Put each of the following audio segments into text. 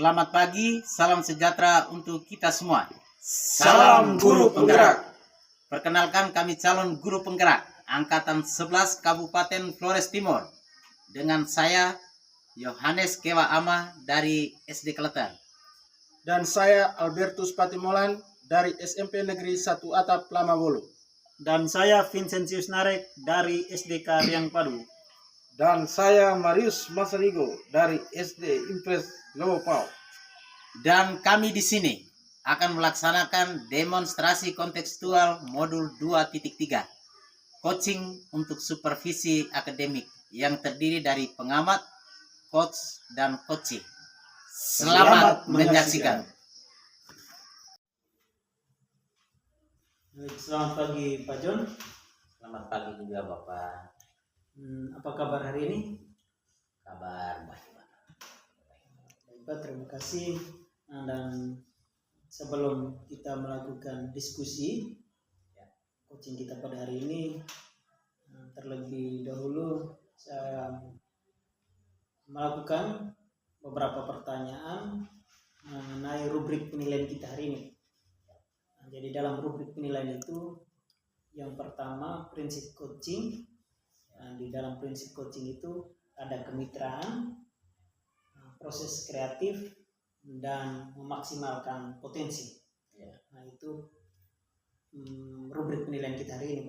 Selamat pagi, salam sejahtera untuk kita semua. Salam Guru Penggerak. Perkenalkan, kami calon guru penggerak Angkatan 11 Kabupaten Flores Timur. Dengan saya, Yohanes Kewa Ama dari SD Kleter. Dan saya Albertus Patimolan dari SMP Negeri 1 Atap Lamabolo. Dan saya Vincentius Narek dari SDK Riang Padu. Dan saya Marius Masarigo dari SD Impres Lowopau. Dan kami di sini akan melaksanakan demonstrasi kontekstual modul 2.3, coaching untuk supervisi akademik yang terdiri dari pengamat, coach, dan coaching. Selamat menyaksikan. Selamat pagi Pak John. Selamat pagi juga Bapak. Apa kabar hari ini? Kabar baik. Baik Pak, terima kasih. Dan sebelum kita melakukan diskusi coaching kita pada hari ini, terlebih dahulu saya melakukan beberapa pertanyaan mengenai rubrik penilaian kita hari ini. Jadi dalam rubrik penilaian itu, yang pertama prinsip coaching. Di dalam prinsip coaching itu ada kemitraan, proses kreatif, dan memaksimalkan potensi. Nah itu rubrik penilaian kita hari ini.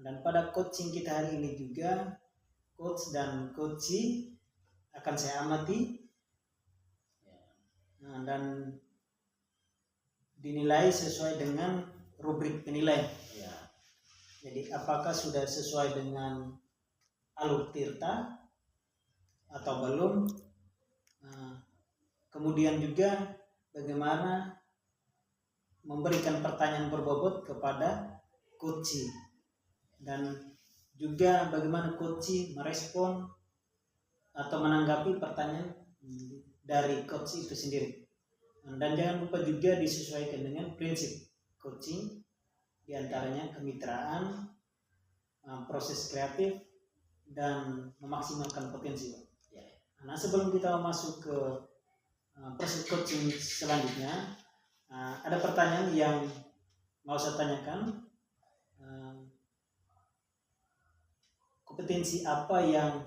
Dan pada coaching kita hari ini juga, coach dan coachee akan saya amati dan dinilai sesuai dengan rubrik penilaian. Jadi apakah sudah sesuai dengan alur tirta atau belum? Kemudian juga bagaimana memberikan pertanyaan berbobot kepada coachee, dan juga bagaimana coachee merespon atau menanggapi pertanyaan dari coach itu sendiri. Dan jangan lupa juga disesuaikan dengan prinsip coaching, diantaranya kemitraan, proses kreatif, dan memaksimalkan potensi. Nah sebelum kita masuk ke proses coaching selanjutnya, ada pertanyaan yang mau saya tanyakan. Kompetensi apa yang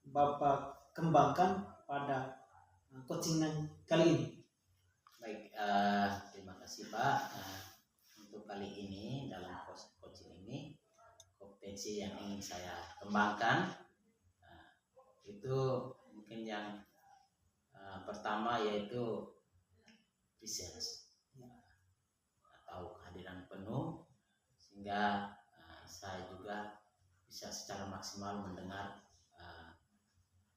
Bapak kembangkan pada coaching kali ini? Baik, terima kasih Pak. Untuk kali ini dalam proses coaching ini, kompetensi yang ingin saya kembangkan itu mungkin yang pertama yaitu presence atau kehadiran penuh, sehingga saya juga bisa secara maksimal mendengar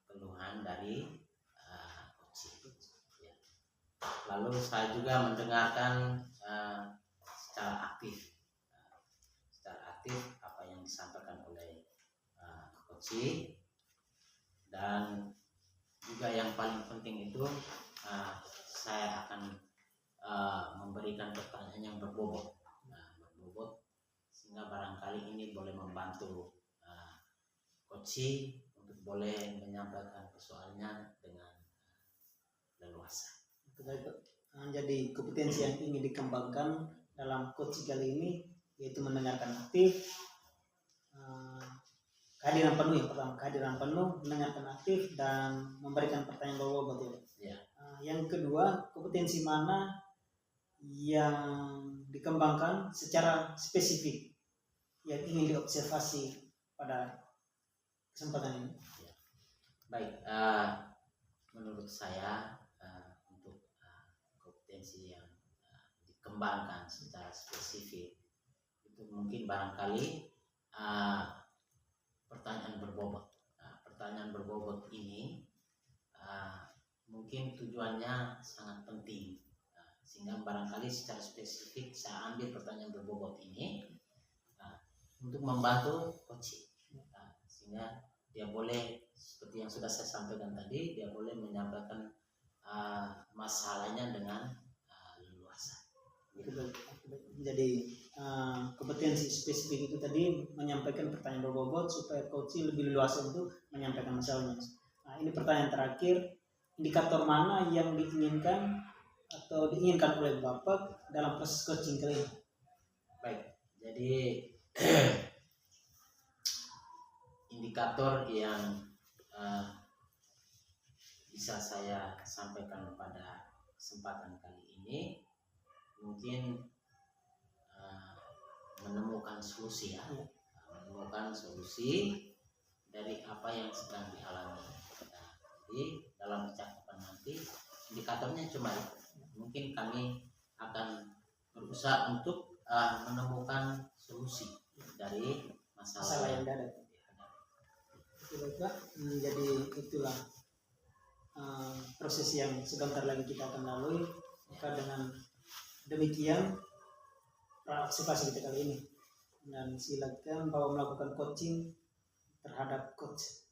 keluhan dari coaching. Lalu saya juga mendengarkan secara aktif apa yang disampaikan oleh coaching, dan juga yang paling penting itu saya akan memberikan pertanyaan yang berbobot, sehingga barangkali ini boleh membantu coaching untuk boleh menyampaikan persoalannya dengan leluasa. Jadi kompetensi yang ingin dikembangkan dalam coaching kali ini yaitu mendengarkan aktif, kehadiran penuh. Yang pertama kehadiran penuh, mendengarkan aktif, dan memberikan pertanyaan berbobot. Yang kedua, kompetensi mana yang dikembangkan secara spesifik yang ingin diobservasi pada kesempatan ini? Baik, menurut saya untuk kompetensi yang dikembangkan secara spesifik itu mungkin barangkali pertanyaan berbobot. Pertanyaan berbobot ini mungkin tujuannya sangat penting, sehingga barangkali secara spesifik saya ambil pertanyaan berbobot ini untuk membantu coaching, sehingga dia boleh, seperti yang sudah saya sampaikan tadi, dia boleh menyampaikan masalahnya dengan leluasa. Jadi kompetensi spesifik itu tadi menyampaikan pertanyaan berbobot supaya coaching lebih leluasa untuk menyampaikan masalahnya. Nah ini pertanyaan terakhir, indikator mana yang diinginkan atau diinginkan oleh Bapak dalam proses coaching kali ini? Baik, jadi indikator yang bisa saya sampaikan pada kesempatan kali ini mungkin menemukan solusi ya, menemukan solusi dari apa yang sedang dialami. Nah, jadi dalam percakapan nanti indikatornya cuma itu. Mungkin kami akan berusaha untuk menemukan solusi dari masalah yang ada. Oke, Pak. Jadi itulah proses yang sebentar lagi kita akan lalui. Maka dengan demikian observasi kita kali ini, dan silakan Bapak melakukan coaching terhadap coach.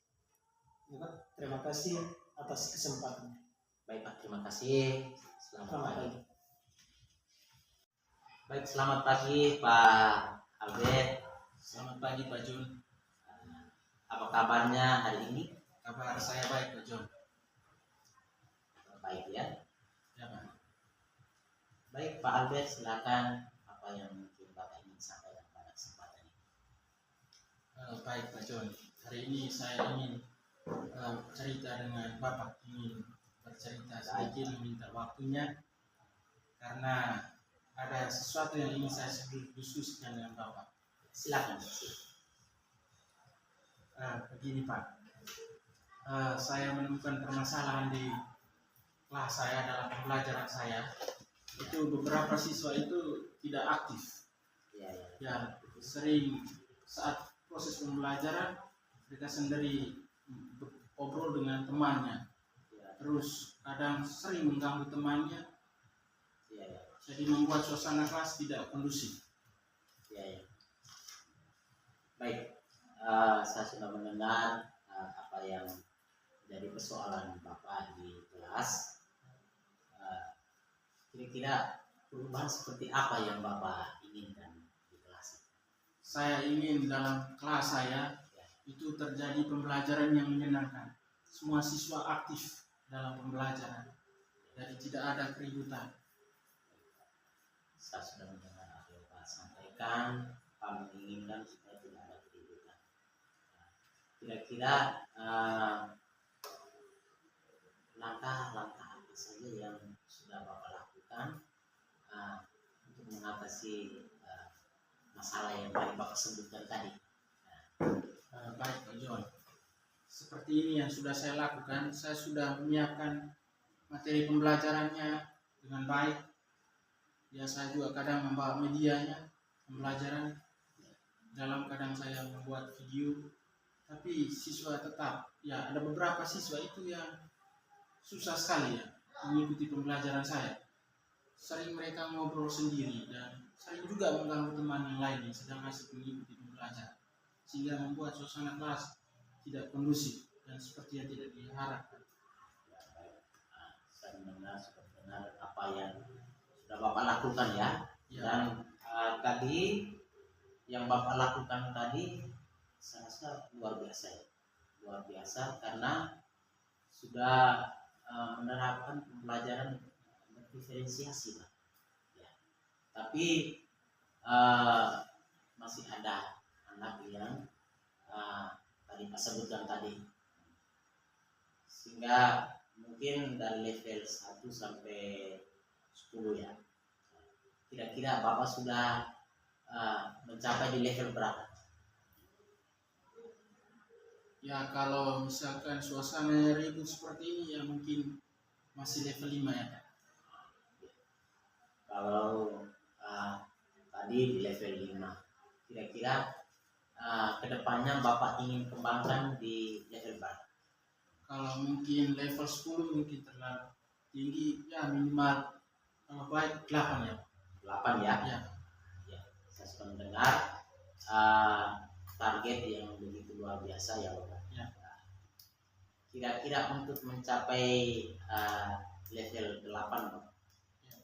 Ya, Pak. Terima kasih atas kesempatannya. Baik Pak, terima kasih. Selamat pagi. Baik, selamat pagi Pak Albert. Selamat pagi Pak Jun. Apa kabarnya hari ini? Kabar saya baik Pak Jun. Baik ya. Ya Pak. Baik Pak Albert, silakan apa yang mungkin Bapak ingin sampaikan pada kesempatan ini. Baik Pak Jun. Hari ini saya ingin cerita dengan Bapak, ingin bercerita sedikit, meminta waktunya karena ada sesuatu yang ingin saya diskusikan dengan Bapak. Silakan. Begini Pak, saya menemukan permasalahan di kelas saya dalam pembelajaran saya. Itu beberapa siswa itu tidak aktif. Ya, sering saat proses pembelajaran mereka sendiri ngobrol dengan temannya. Terus kadang sering mengganggu temannya. Jadi membuat suasana kelas tidak kondusif. Baik, saya sudah mendengar apa yang jadi persoalan Bapak di kelas. Kira-kira perubahan seperti apa yang Bapak inginkan di kelas? Saya ingin dalam kelas saya itu terjadi pembelajaran yang menyenangkan. Semua siswa aktif dalam pembelajaran. Jadi tidak ada keributan. Saya sudah mendengar apa yang Pak sampaikan. Kami menginginkan supaya tidak ada keributan. Kira-kira langkah-langkah apa saja yang sudah Bapak lakukan untuk mengatasi masalah yang tadi Bapak sebutkan tadi? Baik Pak John, seperti ini yang sudah saya lakukan. Saya sudah menyiapkan materi pembelajarannya dengan baik. Ya, saya juga kadang membawa medianya pembelajaran. Dalam kadang saya membuat video, tapi siswa tetap, ya ada beberapa siswa itu yang susah sekali ya mengikuti pembelajaran saya. Sering mereka ngobrol sendiri dan sering juga mengganggu teman yang lain yang sedang asik mengikuti pembelajaran, sehingga membuat suasana kelas tidak kondusif dan seperti yang tidak diharapkan. Saya mendengar apa yang sudah Bapak lakukan ya. Dan tadi yang Bapak lakukan tadi saya rasa luar biasa ya. Luar biasa karena sudah menerapkan pembelajaran berdiferensiasi Pak. Ya. Tapi masih ada anak yang tadi Pak sebutkan tadi, sehingga mungkin dari level 1 sampai 10 ya. Kira-kira Bapak sudah mencapai di level berapa? Ya, kalau misalkan suasana ribut seperti ini ya mungkin masih level 5 ya Pak. Kalau tadi di level 5, kira-kira kedepannya Bapak ingin kembangkan di level berapa? Kalau mungkin level 10 mungkin terlalu tinggi, ya minimal kalau baik 8 ya Pak. 8 ya? Ya. Saya sudah mendengar target yang begitu luar biasa ya Bapak. Ya. Kira-kira untuk mencapai level 8 Bapak,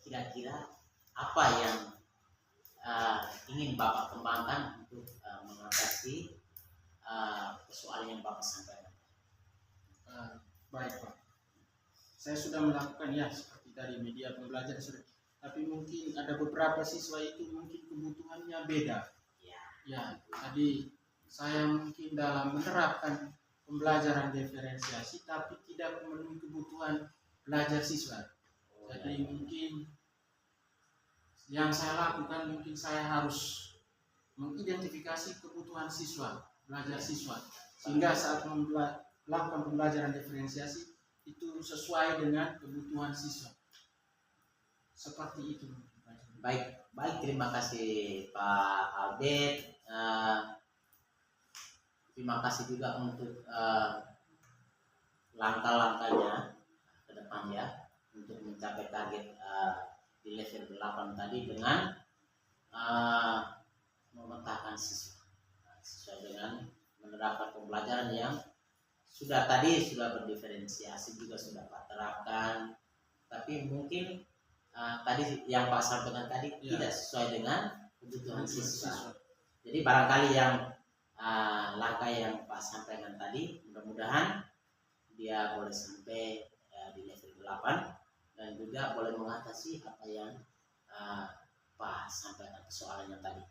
kira-kira apa yang ingin Bapak kembangkan untuk mengatasi persoalan yang Bapak sampaikan? Baik Pak. saya sudah melakukan ya seperti tadi media pembelajaran sudah, tapi mungkin ada beberapa siswa itu mungkin kebutuhannya beda. Ya, tadi saya mungkin dalam menerapkan pembelajaran diferensiasi tapi tidak memenuhi kebutuhan belajar siswa. Jadi mungkin yang saya lakukan mungkin saya harus mengidentifikasi kebutuhan siswa, belajar siswa, sehingga saat melakukan pembelajaran diferensiasi itu sesuai dengan kebutuhan siswa. Seperti itu. Baik, terima kasih Pak Albert. Terima kasih juga untuk langkah-langkahnya ke depan ya untuk mencapai target di level 8 tadi dengan memetakan siswa sesuai dengan menerapkan pembelajaran yang sudah berdiferensiasi juga sudah Pak terapkan, tapi mungkin tadi yang Pak sampaikan tadi tidak sesuai dengan kebutuhan siswa. Jadi barangkali yang langkah yang Pak sampaikan tadi mudah-mudahan dia boleh sampai di level 8 dan juga boleh mengatasi apa yang Pak sampaikan persoalannya tadi.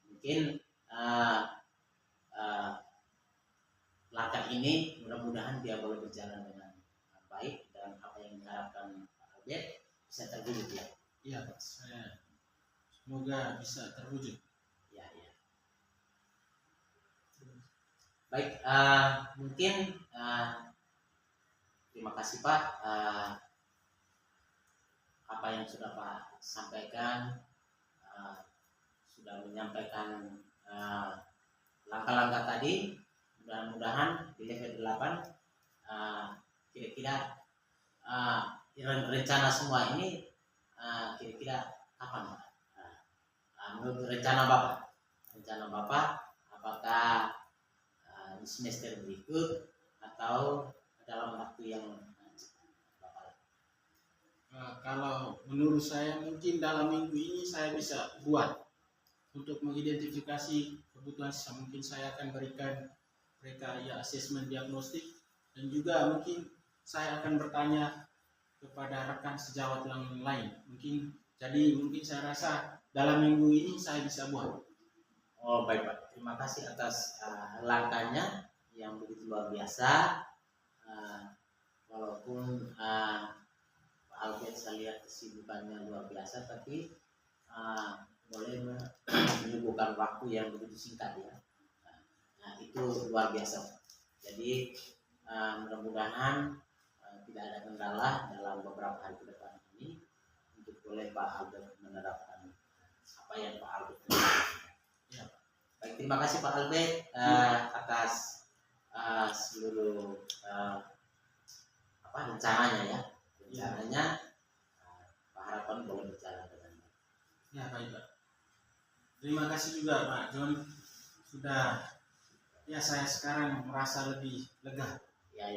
Mungkin langkah ini mudah-mudahan dia boleh berjalan dengan baik dan apa yang diharapkan Pak Albert bisa terwujud ya. Iya Pak, saya semoga bisa terwujud. Ya. Baik, mungkin terima kasih Pak apa yang sudah Pak sampaikan, sudah menyampaikan langkah-langkah tadi. Mudah-mudahan di level 8 kira-kira rencana semua ini kira-kira kapan Pak? Menurut rencana Bapak apakah di semester berikut atau dalam waktu yang Bapak? Kalau menurut saya mungkin dalam minggu ini saya bisa buat untuk mengidentifikasi kebutuhan siswa. Mungkin saya akan berikan mereka ya asesmen diagnostik dan juga mungkin saya akan bertanya kepada rekan sejawat yang lain. Mungkin saya rasa dalam minggu ini saya bisa buat. Oh baik Pak, terima kasih atas langkahnya yang begitu luar biasa. Walaupun Pak Albert saya lihat kesibukannya luar biasa, tapi boleh menyuguhkan waktu yang begitu singkat ya. Nah itu luar biasa. Jadi mudah-mudahan tidak ada kendala dalam beberapa hari ke depan ini untuk boleh Pak Albert menerapkan apa yang Pak Albert lakukan. Ya. Baik, terima kasih Pak Albert atas seluruh rencananya ya. Rencananya Pak harapan boleh berjalan dengan baik. Ya baik Pak. Terima kasih juga Pak John sudah saya sekarang merasa lebih lega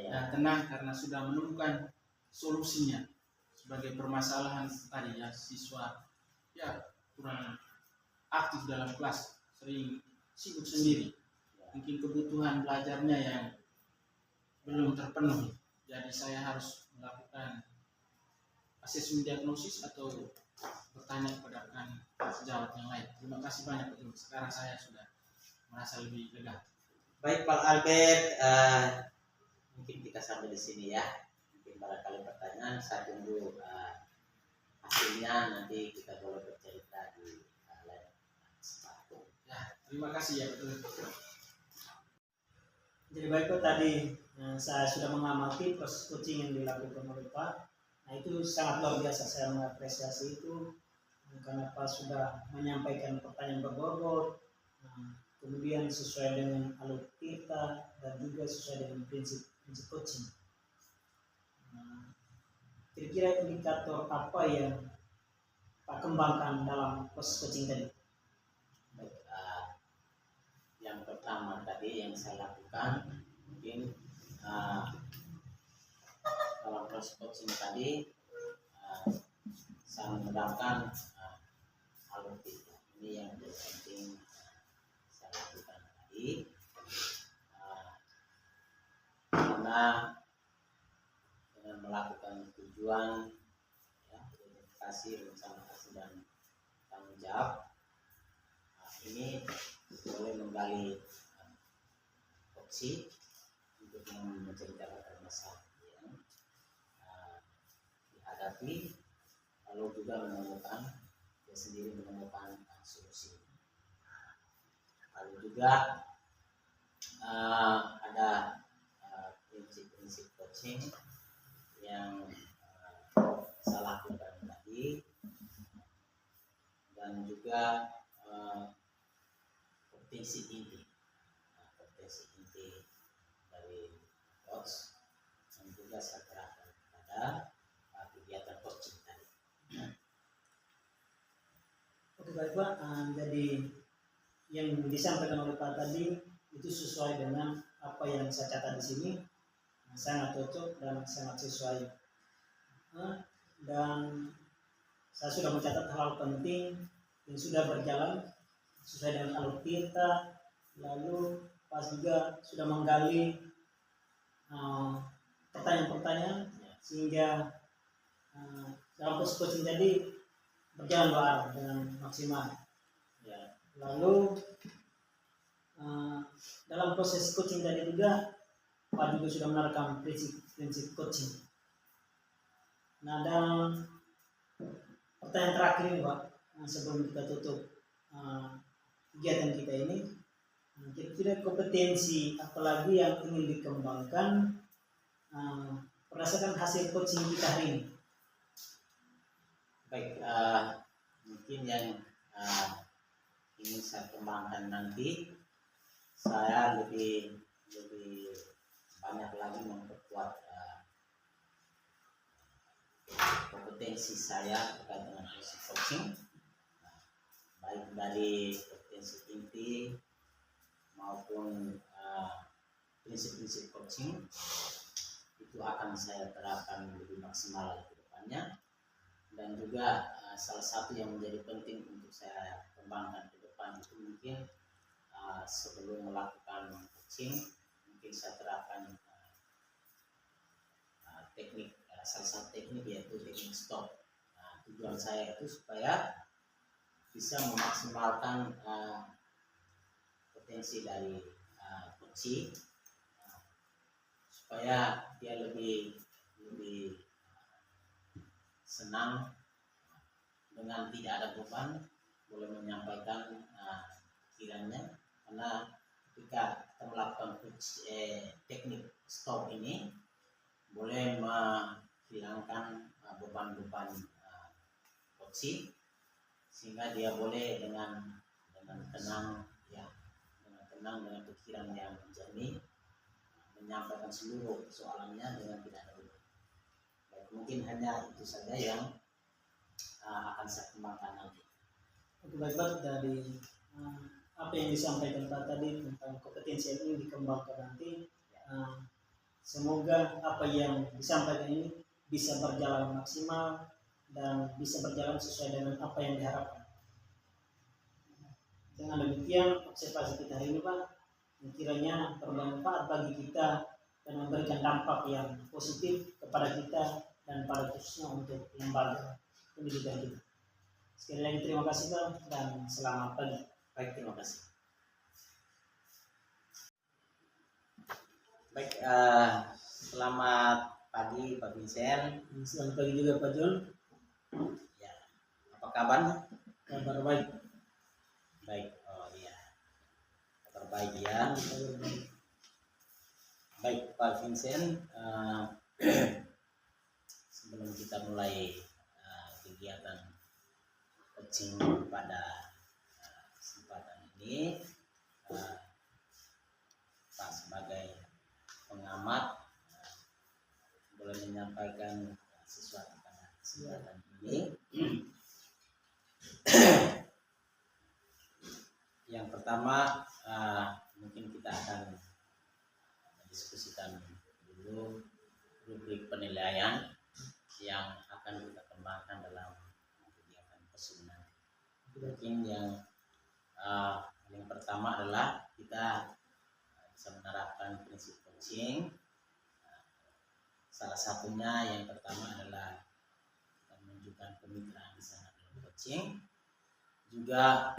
dan tenang karena sudah menemukan solusinya sebagai permasalahan tadi ya siswa kurang aktif dalam kelas, sering sibuk sendiri, mungkin kebutuhan belajarnya yang belum terpenuhi, jadi saya harus melakukan asesmen diagnosis atau bertanya kepada rekan sejawat yang lain. Terima kasih banyak Pak. Sekarang saya sudah merasa lebih lega. Baik Pak Albert, mungkin kita sampai di sini ya. Mungkin barangkali pertanyaan saya tunggu hasilnya, nanti kita boleh bercerita di lain kesempatan. Terima kasih ya betul. Jadi baik Pak, tadi saya sudah mengamati proses coaching yang dilakukan oleh Pak. Nah itu sangat luar biasa, saya mengapresiasi itu karena Pak sudah menyampaikan pertanyaan berbobot, kemudian sesuai dengan alur kita dan juga sesuai dengan prinsip coaching. Kira-kira indikator apa yang Pak kembangkan dalam proses coaching tadi? Baik, yang pertama tadi yang saya lakukan mungkin dalam proses coaching tadi saya menerapkan alur kita. Ini yang penting saya lakukan tadi karena dengan kasih, rencana aksi dan tanggung jawab. Ini boleh menggali opsi untuk menceritakan masalah yang dihadapi, lalu juga menemukan dia sendiri menemukan solusi. Lalu juga ada prinsip-prinsip coaching yang saya lakukan tadi, dan juga potensi inti dari coach yang juga saya terapkan pada kegiatan coaching tadi. Oke baik Pak, jadi yang disampaikan oleh Pak tadi itu sesuai dengan apa yang saya catat di sini, sangat cocok dan sangat sesuai. Dan saya sudah mencatat hal penting yang sudah berjalan sesuai dengan alur kita. Lalu Pak juga sudah menggali pertanyaan-pertanyaan sehingga dalam proses coaching tadi berjalan dua arah dengan maksimal. Ya. Lalu dalam proses coaching tadi juga Pak juga sudah menerapkan prinsip coaching. Nah, dan pertanyaan terakhir ini Pak, sebelum kita tutup kegiatan kita ini, kira-kira kompetensi apalagi yang ingin dikembangkan berdasarkan hasil coaching kita hari ini? Baik, mungkin yang ingin saya kembangkan nanti, saya lebih banyak lagi memperkuat kompetensi saya terkait dengan prinsip coaching, baik dari kompetensi inti maupun prinsip-prinsip coaching itu akan saya terapkan lebih maksimal ke depannya. Dan juga salah satu yang menjadi penting untuk saya kembangkan ke depan itu mungkin sebelum melakukan coaching mungkin saya terapkan teknik, salah satu teknik yaitu teknik stop. Tujuan saya itu supaya bisa memaksimalkan potensi dari coaching, supaya dia lebih senang dengan tidak ada beban, boleh menyampaikan pikirannya. Karena ketika kita melakukan teknik stop ini boleh menghilangkan beban-beban coaching, sehingga dia boleh dengan tenang, ya, dengan pikiran yang jernih menyampaikan seluruh persoalannya dengan tidak ada beban. Mungkin hanya itu saja yang akan saya kembangkan nanti. Oke baik dari apa yang disampaikan Pak tadi tentang kompetensi yang ingin dikembangkan nanti, semoga apa yang disampaikan ini bisa berjalan maksimal dan bisa berjalan sesuai dengan apa yang diharapkan. Dengan demikian observasi kita hari ini Pak, kiranya bermanfaat bagi kita dan memberikan dampak yang positif kepada kita dan pada khususnya untuk lembaga pendidikan kita. Sekali lagi terima kasih Pak dan selamat pagi. Baik, terima kasih. Baik, selamat pagi Pak Vincent. Selamat pagi juga Pak John. Ya, apa kabar? Kabar baik. Baik, oh iya, kabar baik ya. Baik Pak Vincent, sebelum kita mulai kegiatan coaching pada kesempatan ini, Pak sebagai pengamat boleh menyampaikan sesuatu pada kesempatan ini. Yang pertama, mungkin kita akan diskusikan dulu rubrik penilaian yang akan kita kembangkan dalam kegiatan coaching nanti. Mungkin yang pertama adalah kita bisa menerapkan prinsip coaching. Salah satunya yang pertama adalah kita menunjukkan kemitraan di sana dalam coaching. Juga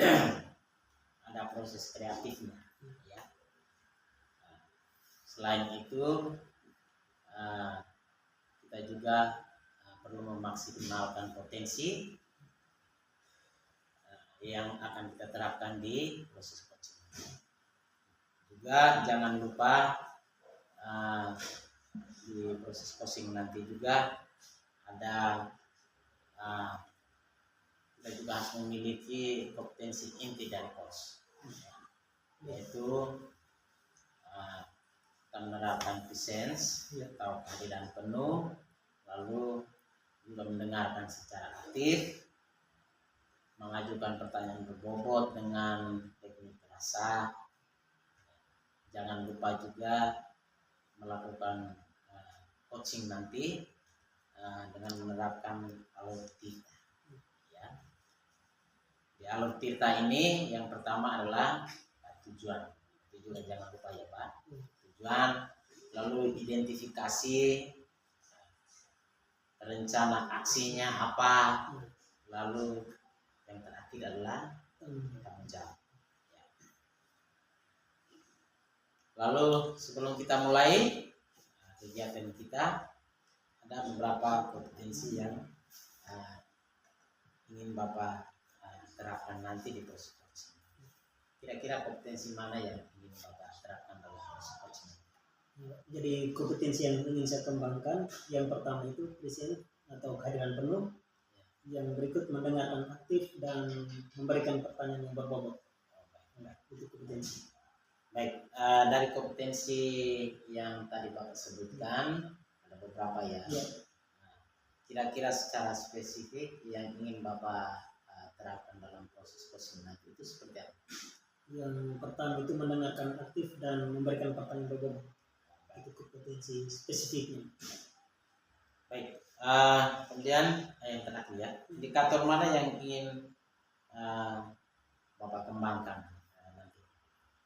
ada proses kreatifnya, ya. Selain itu kita juga perlu memaksimalkan potensi yang akan kita terapkan di proses coaching. Juga jangan lupa di proses coaching nanti juga ada kita juga harus memiliki kompetensi inti dari coach, yaitu kita menerapkan presence atau kehadiran penuh, lalu juga mendengarkan secara aktif, mengajukan pertanyaan berbobot dengan teknik rasa. Jangan lupa juga melakukan coaching nanti dengan menerapkan alur tirta. Ya. Di alur tirta ini yang pertama adalah tujuan. Tujuan jangan lupa ya Pak. Tujuan, lalu identifikasi rencana aksinya apa, lalu yang terakhir adalah tanggung jawab. Lalu sebelum kita mulai kegiatan kita, ada beberapa kompetensi yang ingin Bapak terapkan nanti di proses coaching. Kira-kira kompetensi mana yang ingin Bapak terapkan dalam proses coaching? Jadi kompetensi yang ingin saya kembangkan, yang pertama itu present atau kehadiran penuh, yang berikut mendengarkan aktif dan memberikan pertanyaan yang berbobot. Itu kompetensi. Baik, dari kompetensi yang tadi Bapak sebutkan ada beberapa ya. Kira-kira secara spesifik yang ingin Bapak terapkan dalam proses coaching nanti itu seperti apa? Yang pertama itu mendengarkan aktif dan memberikan pertanyaan berbobot. Itu kompetensi spesifiknya. Baik, kemudian yang terakhir ya, indikator mana yang ingin Bapak kembangkan nanti?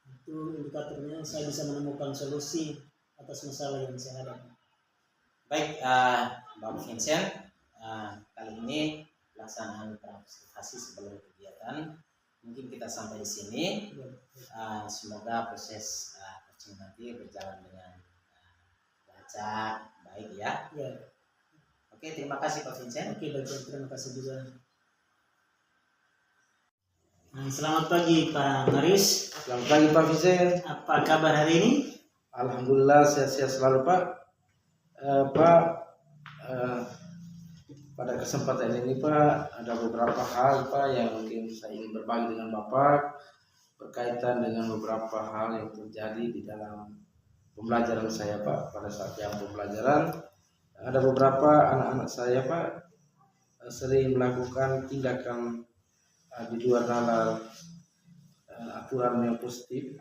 Itu indikatornya saya bisa menemukan solusi atas masalah yang saya hadapi. Baik, Bapak Vincent, kali ini pelaksanaan observasi sebelum kegiatan mungkin kita sampai di sini. Semoga proses coaching nanti berjalan dengan lancar, baik ya. Oke, terima kasih Pak Vincent. Oke, baik, terima kasih juga. Selamat pagi Pak Marius. Selamat pagi Pak Vincent. Apa kabar hari ini? Alhamdulillah sehat-sehat selalu Pak. Pada kesempatan ini Pak, ada beberapa hal Pak yang mungkin saya ingin berbagi dengan Bapak berkaitan dengan beberapa hal yang terjadi di dalam pembelajaran saya Pak. Pada saat jam pembelajaran ada beberapa anak-anak saya Pak sering melakukan tindakan di luar nalar aturan yang positif.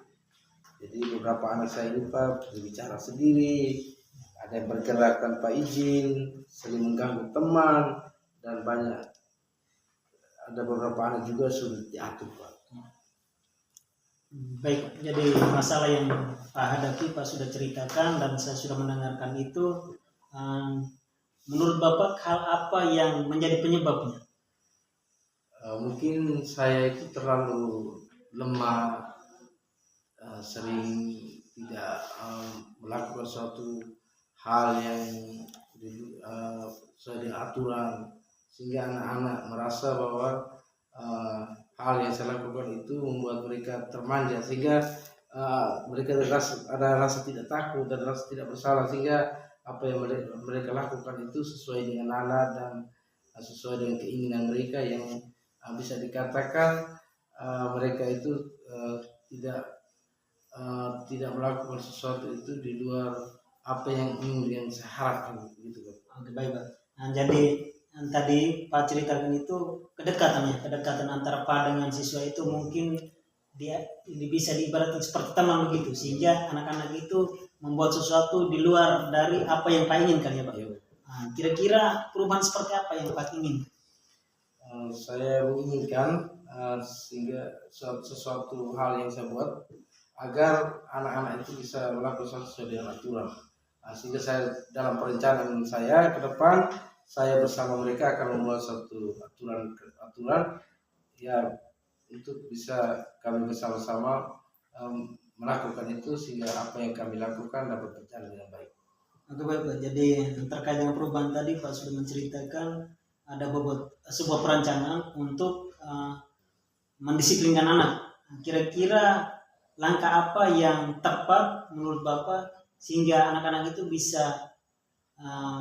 Jadi beberapa anak saya ini Pak berbicara sendiri, ada yang bergerak tanpa izin, sering mengganggu teman, dan banyak. Ada beberapa anak juga sulit diatur Pak. Baik, jadi masalah yang Pak hadapi Pak sudah ceritakan dan saya sudah mendengarkan itu. Menurut Bapak hal apa yang menjadi penyebabnya? Mungkin saya itu terlalu lemah, sering tidak melakukan suatu hal yang sesuai dengan aturan, sehingga anak-anak merasa bahwa hal yang saya lakukan itu membuat mereka termanja, sehingga mereka ada rasa tidak takut dan rasa tidak bersalah, sehingga apa yang mereka lakukan itu sesuai dengan nalar dan sesuai dengan keinginan mereka, yang bisa dikatakan mereka itu tidak melakukan sesuatu itu di luar apa yang ingin saya harapkan gitu Pak. Oke, baik Pak. Jadi yang tadi Pak ceritakan itu kedekatan antara Pak dengan siswa itu mungkin dia bisa diibaratkan seperti teman begitu, sehingga anak-anak itu membuat sesuatu di luar dari apa yang Pak inginkan ya Pak. Kira-kira perubahan seperti apa yang Pak ingin? Saya menginginkan sehingga sesuatu hal yang saya buat agar anak-anak itu bisa melakukan sesuatu dengan aturan. Sehingga saya dalam perencanaan saya ke depan, saya bersama mereka akan membuat satu aturan ya untuk bisa kami bersama-sama melakukan itu sehingga apa yang kami lakukan dapat berjalan dengan baik. Oke baik Pak. Jadi terkait dengan perubahan tadi Pak sudah menceritakan ada sebuah perencanaan untuk mendisiplinkan anak. Kira-kira langkah apa yang tepat menurut Bapak sehingga anak-anak itu bisa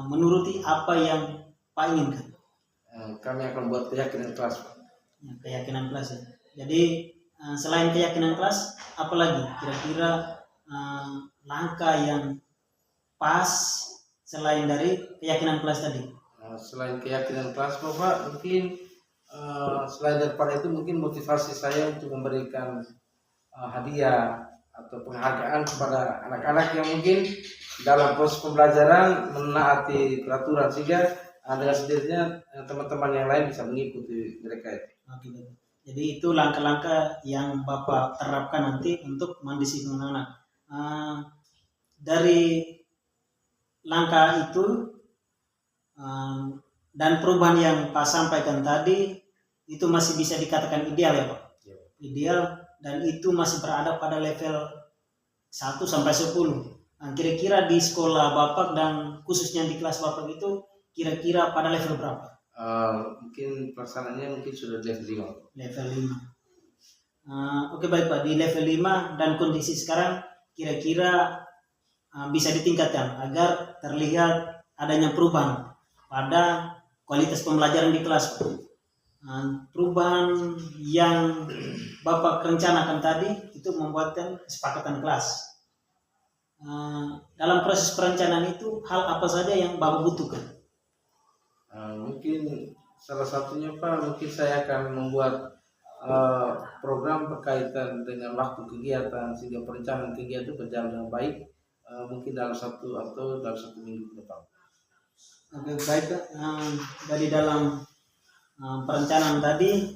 menuruti apa yang Pak inginkan? Kami akan buat keyakinan kelas, Pak. Ya, keyakinan kelas ya. Jadi selain keyakinan kelas, apalagi kira-kira langkah yang pas selain dari keyakinan kelas tadi? Selain keyakinan kelas, Bapak, mungkin selain daripada itu mungkin motivasi saya untuk memberikan hadiah atau penghargaan kepada anak-anak yang mungkin dalam proses pembelajaran menaati peraturan sehingga dengan sendirinya teman-teman yang lain bisa mengikuti mereka itu. Oke, baik. Jadi itu langkah-langkah yang Bapak terapkan nanti untuk mendisiplinkan anak. Dari langkah itu dan perubahan yang Pak sampaikan tadi itu masih bisa dikatakan ideal ya Pak? Ya. Ideal dan itu masih berada pada level 1 sampai 10. Kira-kira di sekolah Bapak dan khususnya di kelas Bapak itu kira-kira pada level berapa? Mungkin pelaksanaannya mungkin sudah level 5. Level 5. Oke baik Pak, di level 5 dan kondisi sekarang kira-kira bisa ditingkatkan agar terlihat adanya perubahan pada kualitas pembelajaran di kelas Pak. Perubahan yang Bapak rencanakan tadi itu membuatkan kesepakatan kelas. Dalam proses perencanaan itu hal apa saja yang Bapak butuhkan? Mungkin salah satunya Pak, mungkin saya akan membuat program berkaitan dengan waktu kegiatan sehingga perencanaan kegiatan itu berjalan dengan baik, mungkin dalam 1 minggu ke depan. Oke baik Pak. Dari dalam perencanaan tadi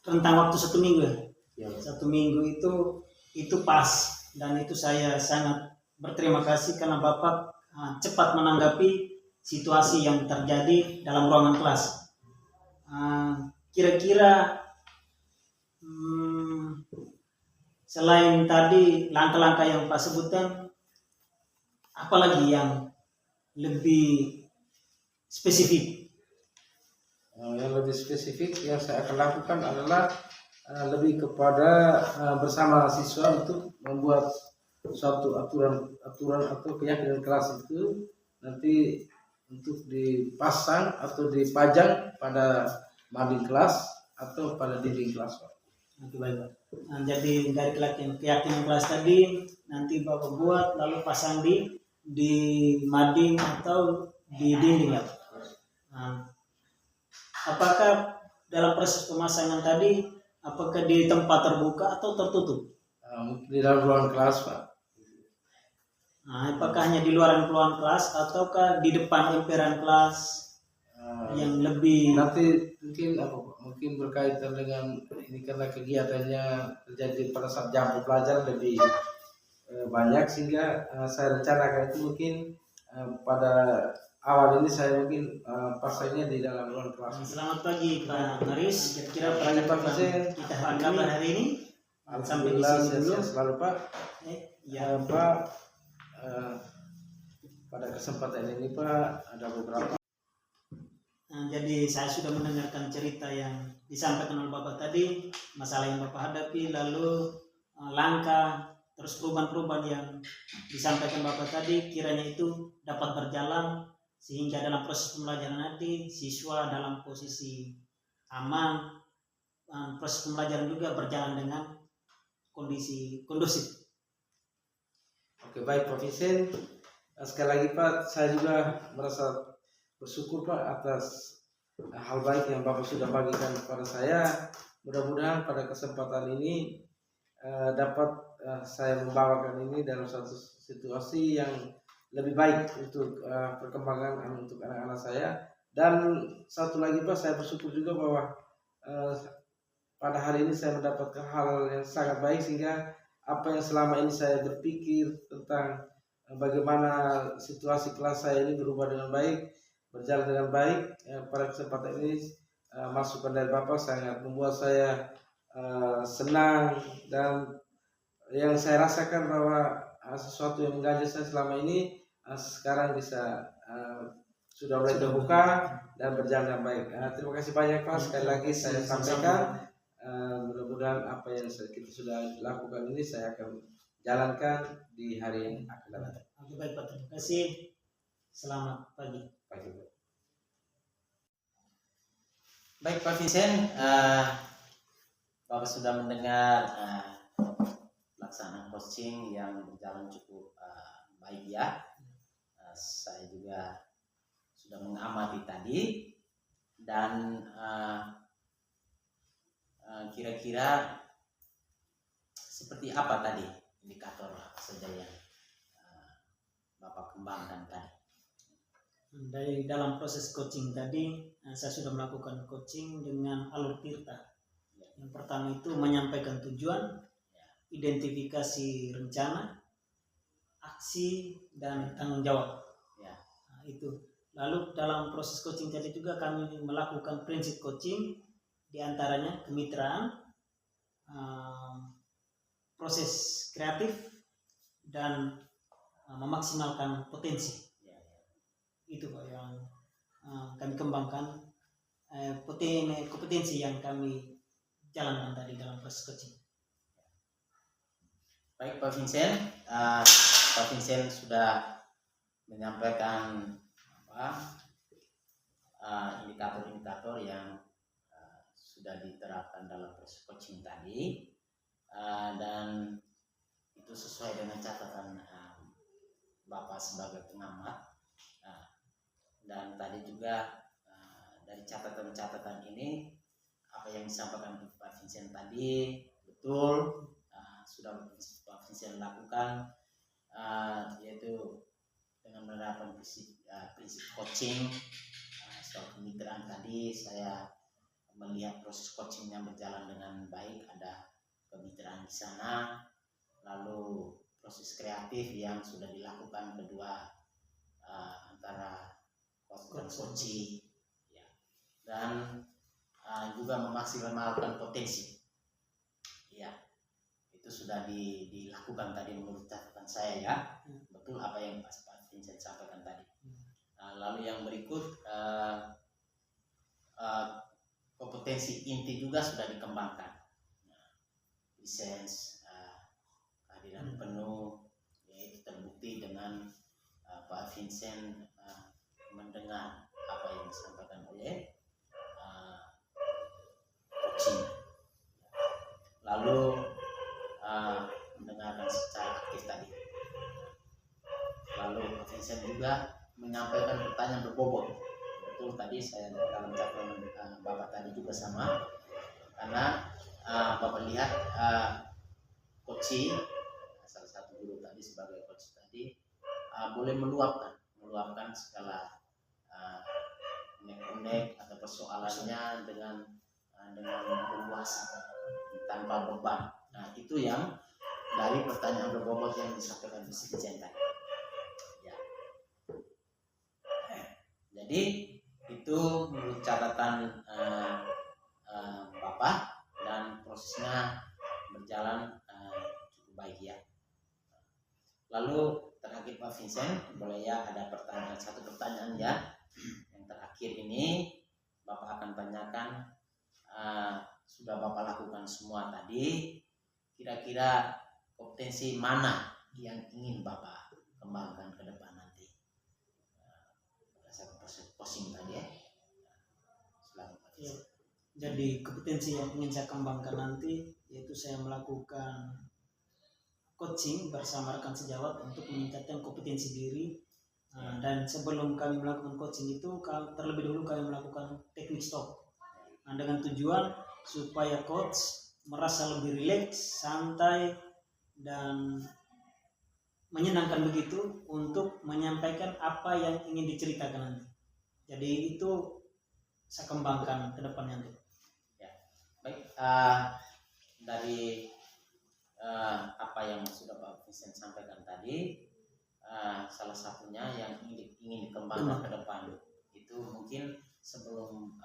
rentang waktu 1 minggu ya. 1 minggu itu pas dan itu saya sangat berterima kasih karena Bapak cepat menanggapi situasi yang terjadi dalam ruangan kelas. Kira-kira selain tadi langkah-langkah yang Pak sebutkan, apalagi yang lebih spesifik? Yang lebih spesifik yang saya akan lakukan adalah lebih kepada bersama siswa untuk membuat suatu aturan atau keyakinan kelas itu nanti untuk dipasang atau dipajang pada mading kelas atau pada dinding kelas, Pak. Oke baik Pak. Jadi dari keyakinan kelas tadi nanti Bapak buat lalu pasang di mading atau di dinding ya Pak. Apakah dalam proses pemasangan tadi apakah di tempat terbuka atau tertutup? Di dalam ruang kelas, Pak. Apakah hanya di luar ruang kelas ataukah di depan emperan kelas yang lebih? Nanti mungkin berkaitan dengan ini karena kegiatannya terjadi pada saat jam pelajaran lebih banyak sehingga saya rencanakan itu mungkin pada awal ini saya mungkin pasangnya di dalam ruang kelas. Selamat pagi Pak Maris. Kira-kira Pak Presiden, kita kabar hari ini sampai di alhamdulillah sini dulu. sehat selalu Pak. Ya Pak, pada kesempatan ini Pak ada beberapa. Jadi saya sudah mendengarkan cerita yang disampaikan oleh Bapak tadi, masalah yang Bapak hadapi, lalu langkah terus perubahan-perubahan yang disampaikan Bapak tadi kiranya itu dapat berjalan sehingga dalam proses pembelajaran nanti siswa dalam posisi aman, proses pembelajaran juga berjalan dengan kondisi kondusif. Oke baik Pak Vincent, sekali lagi Pak saya juga merasa bersyukur Pak atas hal baik yang Bapak sudah bagikan kepada saya. Mudah-mudahan pada kesempatan ini dapat saya membawakan ini dalam suatu situasi yang lebih baik untuk perkembangan untuk anak-anak saya. Dan satu lagi Pak, saya bersyukur juga bahwa pada hari ini saya mendapatkan hal yang sangat baik sehingga apa yang selama ini saya berpikir tentang bagaimana situasi kelas saya ini berubah dengan baik, berjalan dengan baik. Pada kesempatan ini masukan dari Bapak sangat membuat saya senang, dan yang saya rasakan bahwa sesuatu yang mengganjal saya selama ini sekarang bisa sudah mulai terbuka dan berjalan dengan baik. Terima kasih banyak Pak. Sekali lagi saya sampaikan, mudah-mudahan apa yang kita sudah lakukan ini saya akan jalankan di hari yang akan datang. Oke, baik Pak, terima kasih. Selamat pagi. Baik Pak Vincent, Bapak sudah mendengar pelaksanaan coaching yang berjalan cukup baik ya. Saya juga sudah mengamati tadi, dan kira-kira seperti apa tadi indikator saja yang Bapak kembangkan tadi? Dari dalam proses coaching tadi, saya sudah melakukan coaching dengan alur tirta. Yang pertama itu menyampaikan tujuan, identifikasi rencana, aksi, dan tanggung jawab. Nah, itu. Lalu dalam proses coaching tadi juga kami melakukan prinsip coaching, diantaranya kemitraan, proses kreatif, dan memaksimalkan potensi. Itu Pak yang kami kembangkan, kompetensi yang kami jalankan tadi dalam proses coaching. Baik Pak Vincent, Pak Vincent sudah menyampaikan indikator-indikator yang sudah diterapkan dalam proses coaching tadi, dan itu sesuai dengan catatan Bapak sebagai pengamat. Dan tadi juga dari catatan-catatan ini, apa yang disampaikan Pak Vincent tadi betul, sudah Pak Vincent lakukan, yaitu dengan menerapkan prinsip coaching soal kemitraan tadi. Saya melihat proses coaching yang berjalan dengan baik, ada kemitraan di sana, lalu proses kreatif yang sudah dilakukan kedua antara coaching ya, dan juga memaksimalkan potensi ya, itu sudah dilakukan tadi menurut catatan saya ya. Betul apa yang Pak Vincent sampaikan tadi. Lalu yang berikut, kompetensi inti juga sudah dikembangkan, lisensi, kehadiran penuh, yaitu terbukti dengan Pak Vincent mendengar apa yang disampaikan oleh coaching, lalu mendengarkan secara aktif tadi. Lalu Pak Vincent juga menyampaikan pertanyaan berbobot. Betul tadi saya dalam catatan Bapak tadi juga sama, karena Bapak lihat coaching, salah satu guru tadi sebagai coach tadi boleh meluapkan segala unek atau persoalannya dengan luas tanpa beban. Nah, itu yang dari pertanyaan berbobot yang disampaikan di Vincent tadi. Ya. Jadi itu menurut catatan Bapak, dan prosesnya berjalan cukup baik ya. Lalu terakhir Pak Vincent, boleh ya ada satu pertanyaan ya. Yang terakhir ini Bapak akan tanyakan, sudah Bapak lakukan semua tadi, kira-kira kompetensi mana yang ingin Bapak kembangkan ke depan nanti? Berdasarkan proses coaching tadi ya. Selamat Pak Vincent. Jadi kompetensi yang ingin saya kembangkan nanti, yaitu saya melakukan coaching bersama rekan sejawat untuk meningkatkan kompetensi diri. Dan sebelum kami melakukan coaching itu, terlebih dahulu kami melakukan teknik stop. Dengan tujuan supaya coach merasa lebih rileks, santai, dan menyenangkan begitu untuk menyampaikan apa yang ingin diceritakan nanti. Jadi itu saya kembangkan ke depan nanti. Ya, baik. Dari apa yang sudah Pak Vincent sampaikan tadi, salah satunya yang ingin dikembangkan ke depan itu itu mungkin sebelum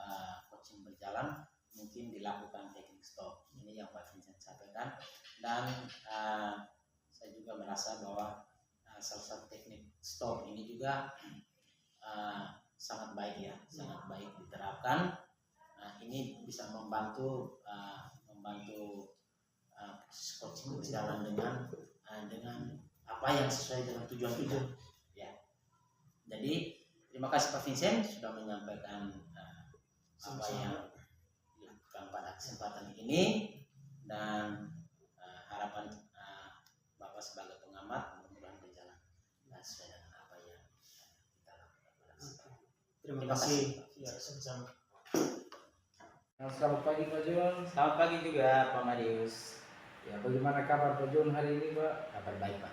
coaching berjalan mungkin dilakukan teknik stop. Ini yang Pak Vincent sampaikan, dan saya juga merasa bahwa salah satu teknik stop ini juga sangat baik ya, sangat baik diterapkan. Ini bisa membantu proses coaching berjalan dengan apa yang sesuai dengan tujuan kita. Ya. Jadi terima kasih Pak Vincent sudah menyampaikan apa yang dilakukan pada kesempatan ini, dan harapan Bapak sebagai pengamat mudah-mudahan berjalan sesuai dengan apa yang kita lakukan pada kesempatan. Terima kasih. Ya, sama-sama. Selamat pagi Pak John. Selamat pagi juga Pak Marius. Ya, bagaimana kabar Pak John hari ini Pak? Kabar baik Pak.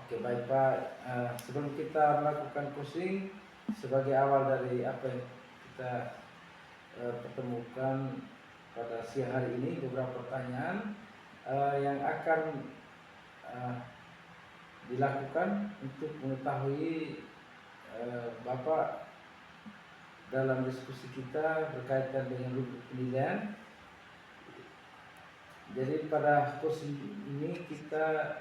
Oke baik Pak. Sebelum kita melakukan coaching, sebagai awal dari apa yang kita pertemukan pada siang hari ini, beberapa pertanyaan yang akan dilakukan untuk mengetahui Bapak dalam diskusi kita berkaitan dengan rubrik penilaian. Jadi pada coaching ini kita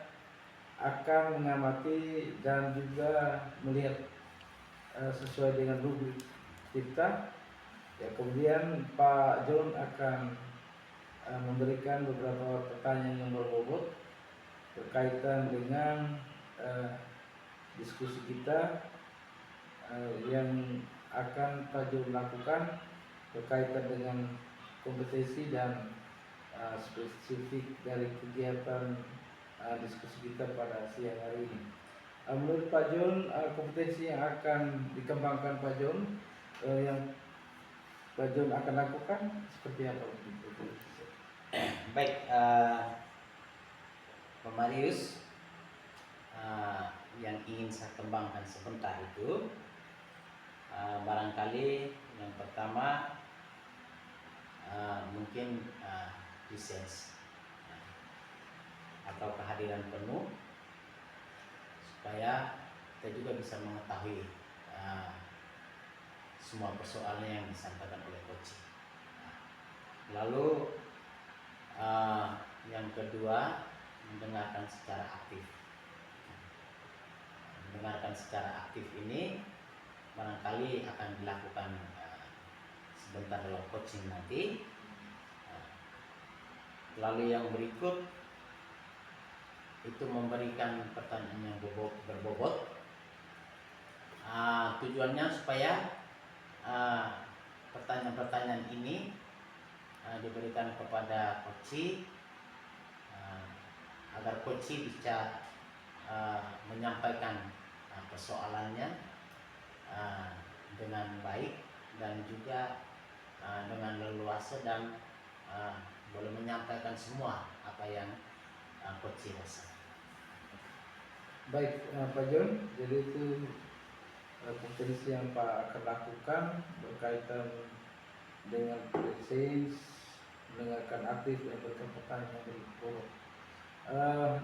akan mengamati dan juga melihat sesuai dengan rubrik kita. Ya, kemudian Pak John akan memberikan beberapa pertanyaan yang berbobot berkaitan dengan diskusi kita yang akan Pak John lakukan berkaitan dengan kompetensi dan spesifik dari kegiatan diskusi kita pada siang hari ini. Menurut Pak John, kompetensi yang akan dikembangkan Pak John, yang Pak John akan lakukan seperti apa? Baik, Pak Marius, yang ingin saya kembangkan sebentar itu barangkali yang pertama mungkin research atau kehadiran penuh supaya kita juga bisa mengetahui semua persoalan yang disampaikan oleh coach. Lalu yang kedua, mendengarkan secara aktif. Mendengarkan secara aktif ini barangkali akan dilakukan sebentar dalam coaching nanti. Lalu yang berikut itu memberikan pertanyaan yang berbobot. Tujuannya supaya pertanyaan-pertanyaan ini diberikan kepada coach agar coach bisa menyampaikan persoalannya dengan baik dan juga dengan leluasa dan boleh menyampaikan semua apa yang coach rasa. Baik Pak John, jadi itu kompetensi yang Pak akan lakukan berkaitan dengan presence, mendengarkan aktif dan berkompeten yang berbobot.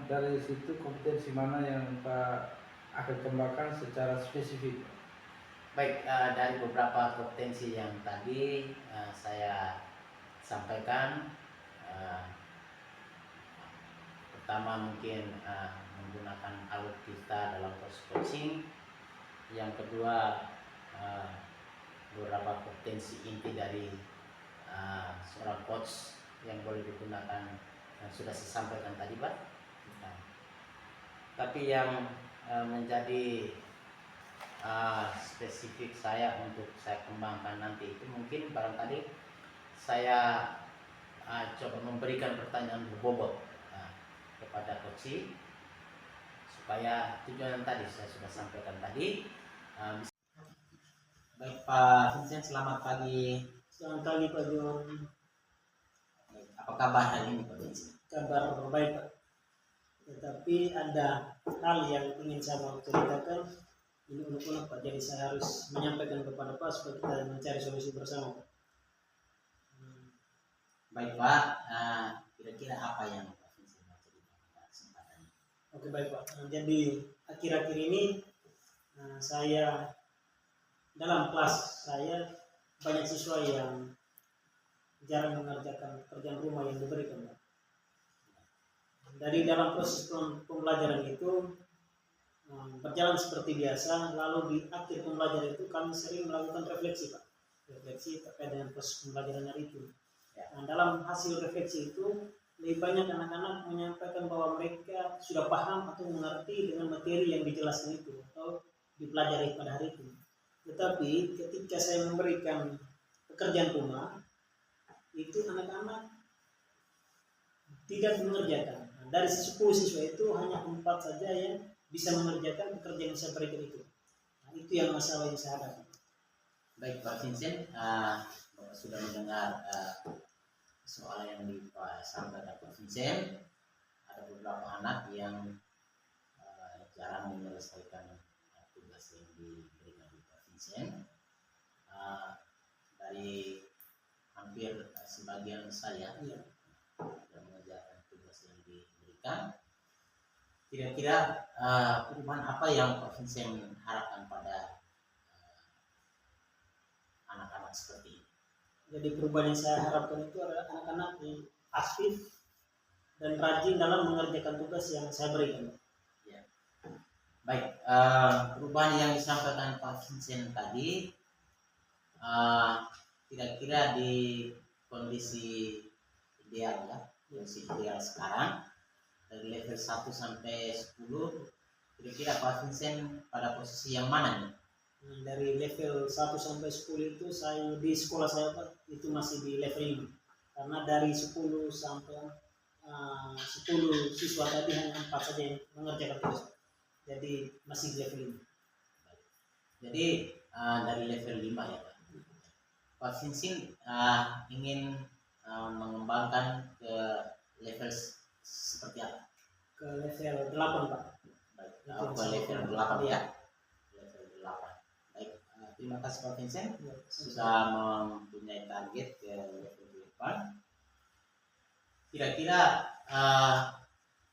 Dari situ kompetensi mana yang Pak akan kembangkan secara spesifik? Baik, dari beberapa kompetensi yang tadi saya sampaikan, pertama mungkin menggunakan alat kita dalam proses coaching. Yang kedua, beberapa kompetensi inti dari seorang coach yang boleh digunakan yang sudah saya sampaikan tadi Pak. Tapi yang menjadi spesifik saya untuk saya kembangkan nanti itu mungkin barangkali saya coba memberikan pertanyaan berbobot kepada coach supaya tujuan yang tadi saya sudah sampaikan tadi. Baik Pak Vincent, selamat pagi. Selamat pagi Pak John. Apa kabar hari ini Pak Vincent? Kabar baik Pak. Tetapi ada hal yang ingin saya mau ceritakan. Ini unek-unek Pak, jadi saya harus menyampaikan kepada Pak supaya kita mencari solusi bersama Pak. Baik Pak, kira-kira apa yang Pak Vincent mau ceritakan pada kesempatan ini? Oke baik Pak. Jadi akhir-akhir ini saya dalam kelas saya banyak siswa yang jarang mengerjakan pekerjaan rumah yang diberikan, Pak. Dari dalam proses pembelajaran itu berjalan seperti biasa, lalu di akhir pembelajaran itu kami sering melakukan refleksi, Pak. Refleksi terkait dengan proses pembelajaran hari itu. Nah, dalam hasil refleksi itu lebih banyak anak-anak menyampaikan bahwa mereka sudah paham atau mengerti dengan materi yang dijelaskan itu atau dipelajari pada hari itu. Tetapi ketika saya memberikan pekerjaan rumah, itu anak-anak tidak mengerjakan. Nah, dari 10 siswa itu hanya 4 saja yang bisa mengerjakan pekerjaan yang saya berikan itu. Nah, itu yang masalah yang saya hadapi. Baik Pak Vincent, Bapak sudah mendengar soal yang disampaikan Pak Vincent. Ada beberapa anak yang jarang menyelesaikan tugas yang diberikan Pak Vincent. Dari hampir sebagian saya yang mengerjakan tugas yang diberikan. Kira-kira perubahan apa yang Pak Vincent harapkan pada anak-anak seperti ini? Jadi perubahan yang saya harapkan itu adalah anak-anak yang aktif dan rajin dalam mengerjakan tugas yang saya berikan. Ya. Baik, perubahan yang disampaikan Pak Vincent tadi, kira-kira di kondisi ideal ya, kondisi ideal sekarang dari level 1 sampai 10, kira-kira Pak Vincent pada posisi yang mana nih? Dari level 1 sampai 10 itu saya di sekolah saya, Pak, itu masih di level 5. Karena dari 10 sampai 10 siswa tadi hanya 4 saja yang mengerjakan tugas. Jadi masih di level 5. Jadi dari level 5 ya Pak. Pak Vincent ingin mengembangkan ke level seperti apa? Ke level 8, Pak. Baik, ke level 8 ya. Level 8. Baik, terima kasih Pak Vincent sudah mempunyai target ke level 8. Kira-kira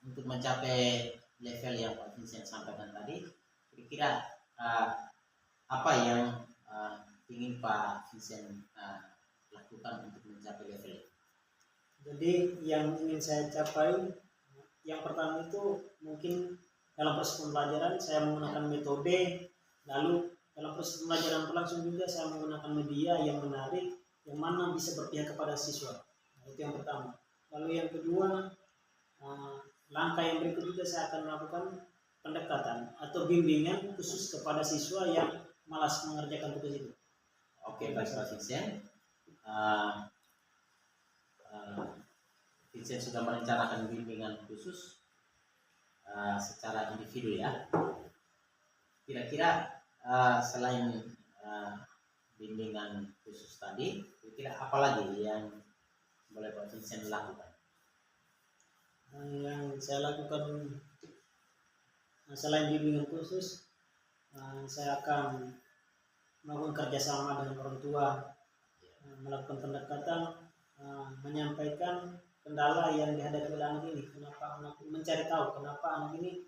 untuk mencapai level yang Pak Vincent sampaikan tadi, kira-kira apa yang ingin Pak Vincent lakukan untuk mencapai level itu? Jadi yang ingin saya capai, yang pertama itu mungkin dalam proses pembelajaran saya menggunakan metode, lalu dalam proses pembelajaran berlangsung juga saya menggunakan media yang menarik, yang mana bisa berpihak kepada siswa. Nah, itu yang pertama. Lalu yang kedua, langkah yang berikut juga saya akan melakukan pendekatan atau bimbingan khusus kepada siswa yang malas mengerjakan tugas itu. Oke, baik Pak Vincent. Vincent sudah merencanakan bimbingan khusus secara individu ya. Kira-kira selain bimbingan khusus tadi, kira-kira apa lagi yang boleh Pak Vincent lakukan? Yang saya lakukan selain bimbingan khusus, saya akan melakukan kerjasama dengan orang tua, melakukan pendekatan, menyampaikan kendala yang dihadapi oleh anak ini, kenapa anak mencari tahu kenapa anak ini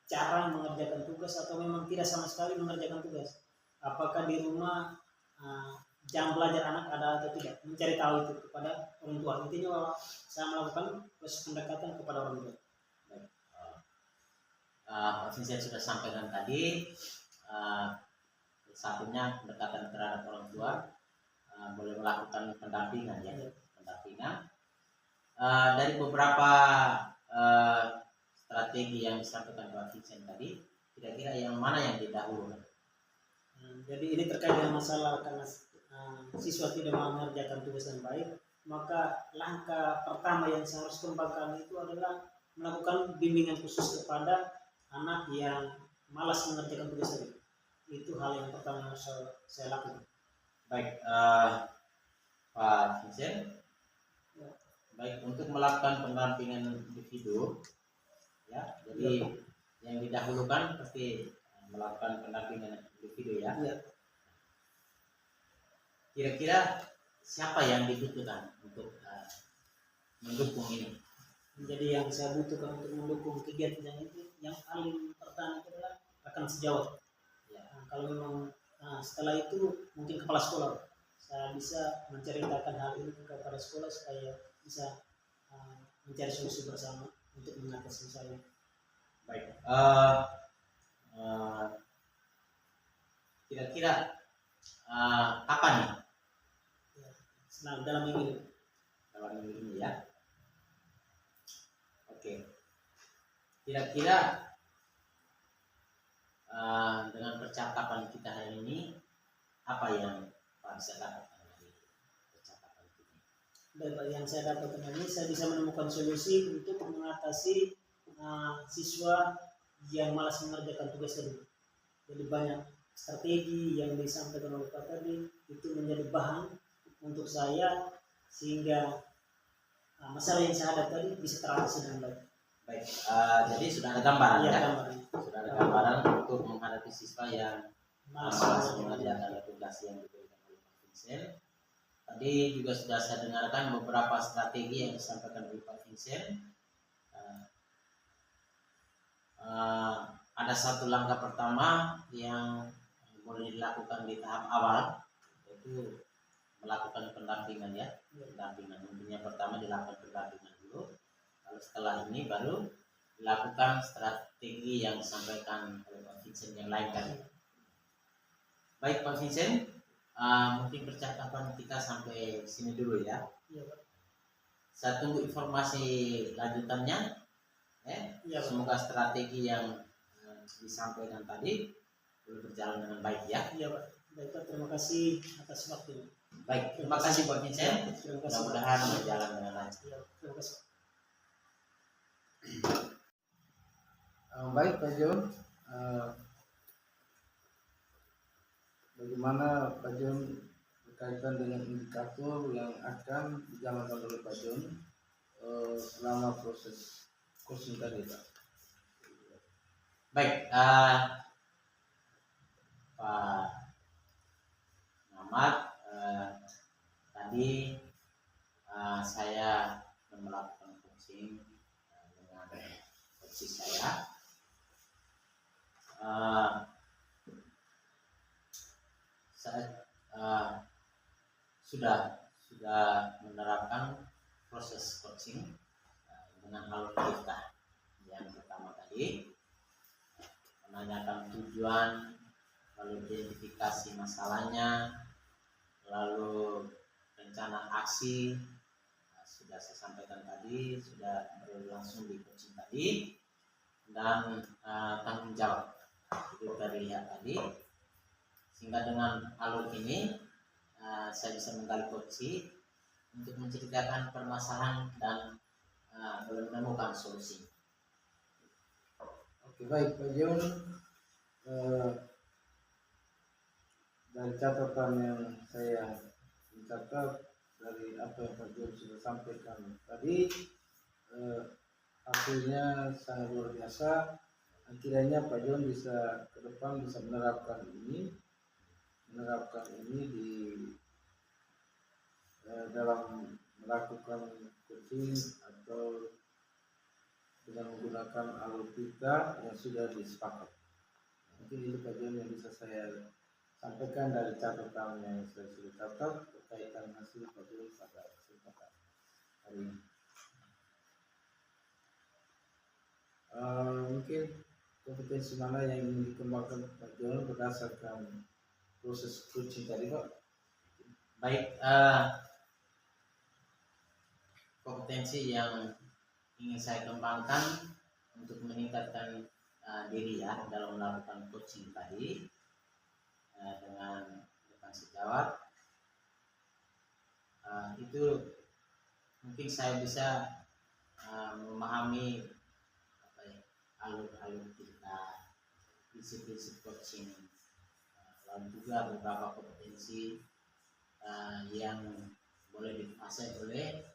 cara mengerjakan tugas atau memang tidak sama sekali mengerjakan tugas, apakah di rumah jam belajar anak ada atau tidak, mencari tahu itu kepada orang tua. Intinya saya melakukan proses pendekatan kepada orang tua. Pak Vincent sudah sampaikan tadi, satunya pendekatan terhadap orang tua, boleh melakukan pendampingan ya, pendampingan. Dari beberapa strategi yang disampaikan Pak Vincent tadi, kira-kira yang mana yang didahulukan? Jadi ini terkait dengan masalah karena siswa tidak mau mengerjakan tugas dengan baik, maka langkah pertama yang saya harus kembangkan itu adalah melakukan bimbingan khusus kepada anak yang malas mengerjakan tugas tadi. Itu hal yang pertama yang harus saya lakukan. Baik, Pak Vincent. Baik, untuk melakukan pendampingan individu, ya, jadi yang didahulukan pasti melakukan pendampingan individu ya. Kira-kira siapa yang dibutuhkan untuk mendukung ini? Jadi yang saya butuhkan untuk mendukung kegiatan itu, yang paling pertama itu adalah rekan sejawat. Ya. Kalau memang Nah, setelah itu mungkin kepala sekolah, saya bisa menceritakan hal ini kepada sekolah supaya bisa mencari solusi bersama untuk mengatasi saya. Baik. Kira-kira kapan nih? Senang dalam ini. Dalam minggu ini ya. Oke. Kira-kira dengan percakapan kita hari ini, apa yang Pak bisa dapatkan dari percakapan kita? Dari yang saya dapatkan ini, saya bisa menemukan solusi untuk mengatasi siswa yang malas mengerjakan tugas tadi. Jadi banyak strategi yang disampaikan oleh Pak tadi itu menjadi bahan untuk saya sehingga masalah yang saya hadapi tadi bisa teratasi dengan baik. Baik, jadi sudah ada gambaran Iya, ya? gambaran. Sudah ada gambaran untuk menghadapi siswa yang malas mengerjakan tugas yang diberikan oleh Pak Vincent. Tadi juga sudah saya dengarkan beberapa strategi yang disampaikan oleh Pak Vincent. Ada satu langkah pertama yang boleh dilakukan di tahap awal, yaitu melakukan pendampingan ya. Pendampingan intinya pertama dilakukan pendampingan dulu, lalu setelah ini baru dilakukan strategi yang disampaikan oleh Pak Vincent yang lain tadi. Baik Pak Vincent, mungkin percakapan kita sampai sini dulu ya. Iya, Pak. Saya tunggu informasi lanjutannya. Iya, Pak. Semoga strategi yang disampaikan tadi boleh berjalan dengan baik ya. Iya, Pak. Baik, Pak. Terima kasih atas waktunya. Baik, terima kasih Pak Vincent. Terima kasih. Mudah-mudahan berjalan dengan lancar. Iya, terima kasih. Baik Pak John, bagaimana Pak John berkaitan dengan indikator yang akan dijalankan oleh Pak John selama proses coaching tadi Pak? Baik, Pak Muhammad, tadi saya melakukan coaching dengan coach saya. Saya sudah menerapkan proses coaching dengan alur kita. Yang pertama tadi menanyakan tujuan, lalu identifikasi masalahnya, lalu rencana aksi sudah saya sampaikan tadi, sudah berlangsung di coaching tadi, dan tanggung jawab itu terlihat tadi, sehingga dengan alur ini saya bisa menggali coaching untuk menceritakan permasalahan dan menemukan solusi. Oke baik Pak John, dari catatan yang saya mencatat dari apa yang Pak John sudah sampaikan tadi, hasilnya sangat luar biasa. Akhirnya Pak John bisa ke depan bisa menerapkan ini di dalam melakukan coaching atau dengan menggunakan alur kita yang sudah disepakati. Mungkin itu Pak John yang bisa saya sampaikan dari catatan yang saya sudah catat berkaitan hasil Pak John pada kesempatan hari ini. Mungkin kompetensi mana yang ingin dikembangkan Pak John berdasarkan proses coaching tadi Pak? Baik, kompetensi yang ingin saya kembangkan untuk meningkatkan diri ya dalam melakukan coaching tadi dengan rekan sejawat, itu mungkin saya bisa memahami alur-alur kita, prinsip-prinsip coaching, lalu juga beberapa kompetensi yang boleh dikuasai oleh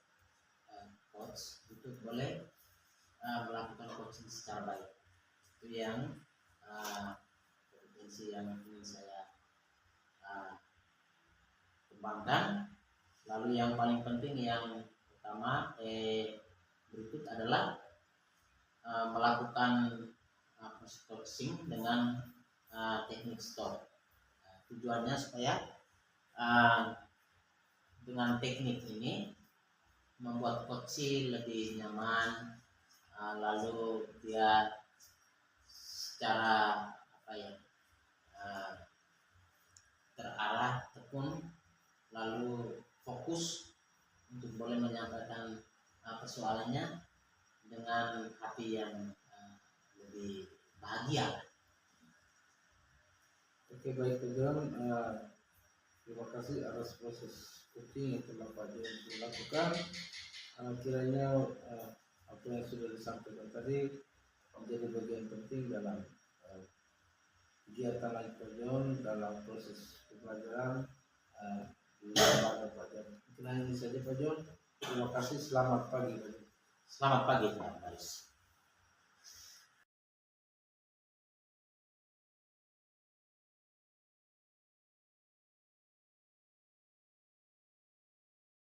coach itu boleh melakukan coaching secara baik. Itu yang kompetensi yang ingin saya kembangkan. Lalu yang paling penting yang pertama berikut adalah melakukan coaching dengan teknik STOP. Itu tujuannya supaya uh, dengan teknik ini membuat coach lebih nyaman, lalu dia secara apa ya, terarah, tekun, lalu fokus untuk boleh menyampaikan persoalannya dengan hati yang lebih bahagia. Oke, baik Pak John. Terima kasih atas proses coaching yang telah Pak John lakukan. Kiranya apa yang sudah disampaikan tadi menjadi bagian penting dalam kegiatan lain Pak John dalam proses pembelajaran di lembaga Pak John. Mungkin hanya ini saja Pak John. Terima kasih. Selamat pagi Pak John. Selamat pagi Pak Baris.